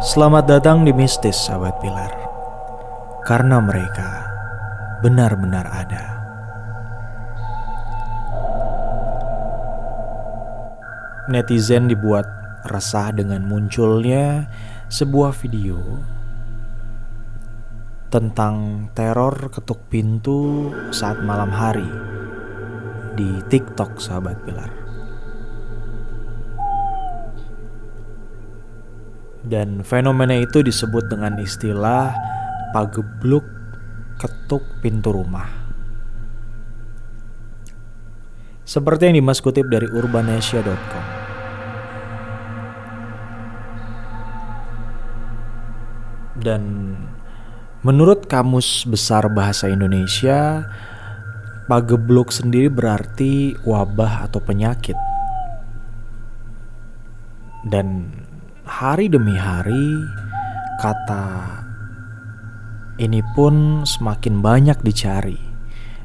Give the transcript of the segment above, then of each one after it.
Selamat datang di Mistis, sahabat Pilar. Karena mereka benar-benar ada. Netizen dibuat resah dengan munculnya sebuah video tentang teror ketuk pintu saat malam hari di TikTok, sahabat Pilar. Dan fenomena itu disebut dengan istilah pagebluk ketuk pintu rumah. Seperti yang Dimas kutip dari urbanesia.com. Dan menurut Kamus Besar Bahasa Indonesia, pagebluk sendiri berarti wabah atau penyakit. Dan hari demi hari kata ini pun semakin banyak dicari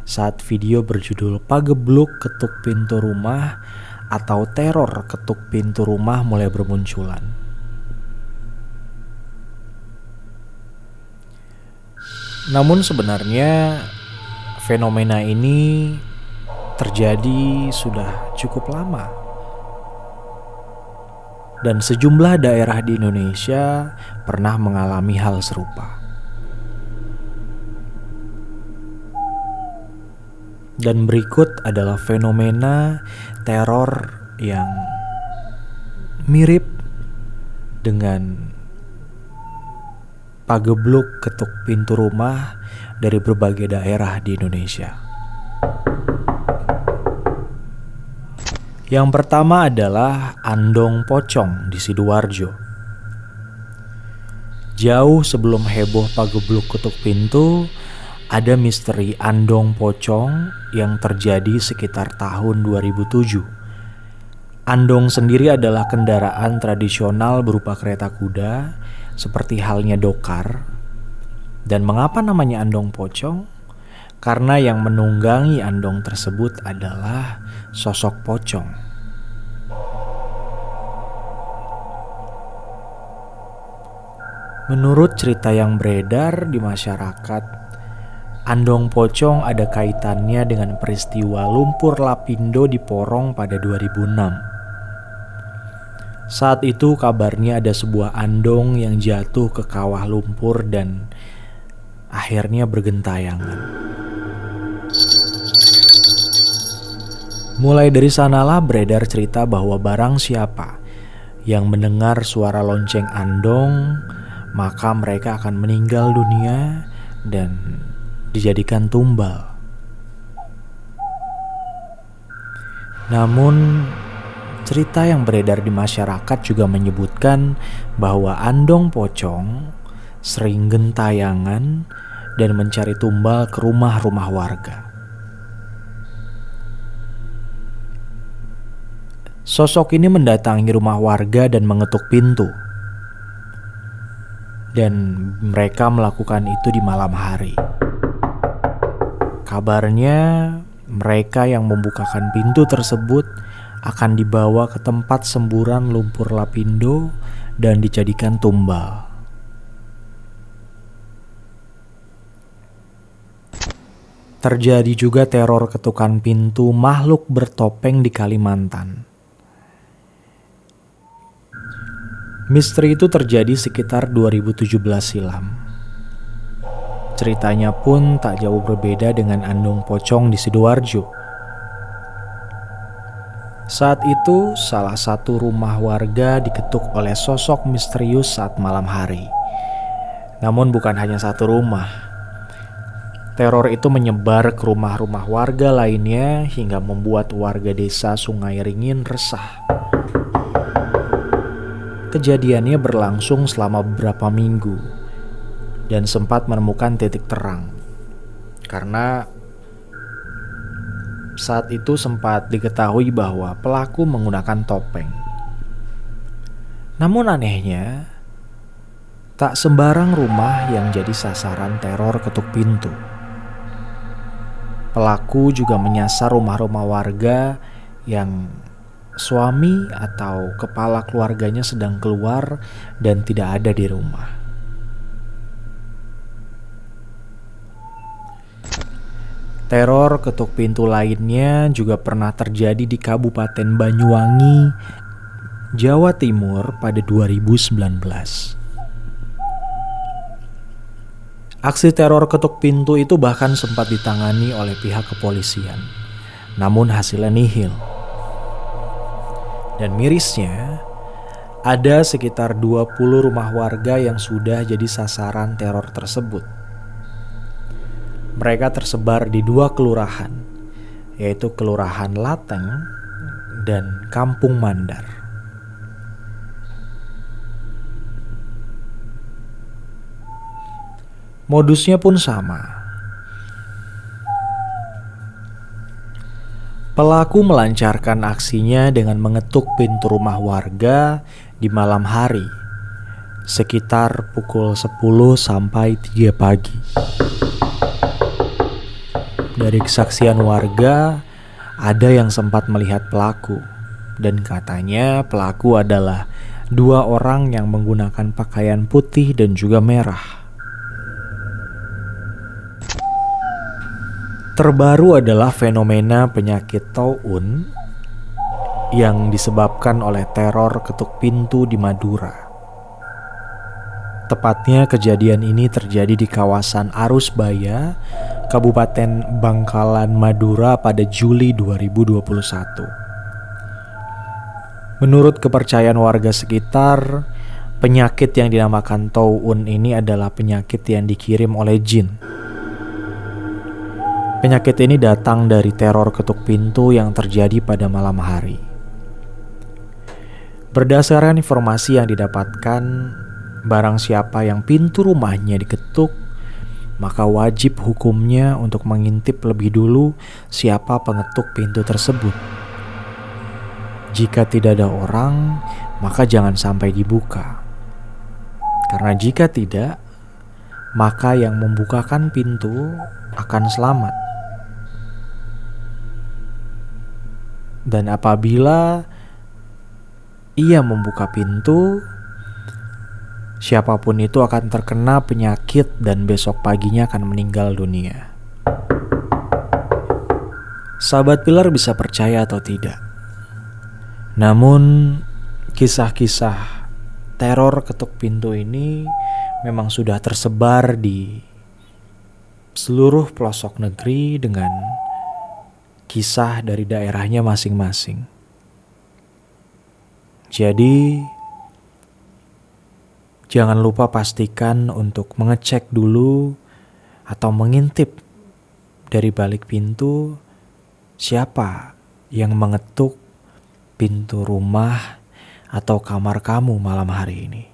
saat video berjudul pagebluk ketuk pintu rumah atau teror ketuk pintu rumah mulai bermunculan. Namun sebenarnya fenomena ini terjadi sudah cukup lama. Dan sejumlah daerah di Indonesia pernah mengalami hal serupa. Dan berikut adalah fenomena teror yang mirip dengan pagebluk ketuk pintu rumah dari berbagai daerah di Indonesia. Yang pertama adalah Andong Pocong di Sidoarjo. Jauh sebelum heboh pagebluk ketuk pintu, ada misteri Andong Pocong yang terjadi sekitar tahun 2007. Andong sendiri adalah kendaraan tradisional berupa kereta kuda, seperti halnya dokar. Dan mengapa namanya Andong Pocong? Karena yang menunggangi andong tersebut adalah sosok pocong. Menurut cerita yang beredar di masyarakat, andong pocong ada kaitannya dengan peristiwa lumpur Lapindo di Porong pada 2006. Saat itu kabarnya ada sebuah andong yang jatuh ke kawah lumpur dan akhirnya bergentayangan. Mulai dari sanalah beredar cerita bahwa barang siapa yang mendengar suara lonceng andong, maka mereka akan meninggal dunia dan dijadikan tumbal. Namun, cerita yang beredar di masyarakat juga menyebutkan bahwa andong pocong sering gentayangan dan mencari tumbal ke rumah-rumah warga. Sosok ini mendatangi rumah warga dan mengetuk pintu. Dan mereka melakukan itu di malam hari. Kabarnya mereka yang membukakan pintu tersebut akan dibawa ke tempat semburan lumpur Lapindo dan dijadikan tumbal. Terjadi juga teror ketukan pintu makhluk bertopeng di Kalimantan. Misteri itu terjadi sekitar 2017 silam. Ceritanya pun tak jauh berbeda dengan andong pocong di Sidoarjo. Saat itu, salah satu rumah warga diketuk oleh sosok misterius saat malam hari. Namun bukan hanya satu rumah. Teror itu menyebar ke rumah-rumah warga lainnya hingga membuat warga desa Sungai Ringin resah. Kejadiannya berlangsung selama beberapa minggu dan sempat menemukan titik terang. Karena saat itu sempat diketahui bahwa pelaku menggunakan topeng. Namun anehnya, tak sembarang rumah yang jadi sasaran teror ketuk pintu. Pelaku juga menyasar rumah-rumah warga yang suami atau kepala keluarganya sedang keluar dan tidak ada di rumah. Teror ketuk pintu lainnya juga pernah terjadi di Kabupaten Banyuwangi, Jawa Timur pada 2019. Aksi teror ketuk pintu itu bahkan sempat ditangani oleh pihak kepolisian, namun hasilnya nihil. Dan mirisnya, ada sekitar 20 rumah warga yang sudah jadi sasaran teror tersebut. Mereka tersebar di 2 kelurahan, yaitu Kelurahan Lateng dan Kampung Mandar. Modusnya pun sama. Pelaku melancarkan aksinya dengan mengetuk pintu rumah warga di malam hari, sekitar pukul 10 sampai 3 pagi. Dari kesaksian warga, ada yang sempat melihat pelaku, dan katanya pelaku adalah 2 orang yang menggunakan pakaian putih dan juga merah. Terbaru adalah fenomena penyakit Taun yang disebabkan oleh teror ketuk pintu di Madura. Tepatnya kejadian ini terjadi di kawasan Arusbaya, Kabupaten Bangkalan, Madura pada Juli 2021. Menurut kepercayaan warga sekitar, penyakit yang dinamakan Taun ini adalah penyakit yang dikirim oleh jin. Penyakit ini datang dari teror ketuk pintu yang terjadi pada malam hari. Berdasarkan informasi yang didapatkan, barang siapa yang pintu rumahnya diketuk, maka wajib hukumnya untuk mengintip lebih dulu siapa pengetuk pintu tersebut. Jika tidak ada orang, maka jangan sampai dibuka. Karena jika tidak, maka yang membukakan pintu akan selamat. Dan apabila ia membuka pintu, siapapun itu akan terkena penyakit dan besok paginya akan meninggal dunia. Sahabat Pilar bisa percaya atau tidak, namun kisah-kisah teror ketuk pintu ini memang sudah tersebar di seluruh pelosok negeri dengan kisah dari daerahnya masing-masing. Jadi, jangan lupa pastikan untuk mengecek dulu atau mengintip dari balik pintu siapa yang mengetuk pintu rumah atau kamar kamu malam hari ini.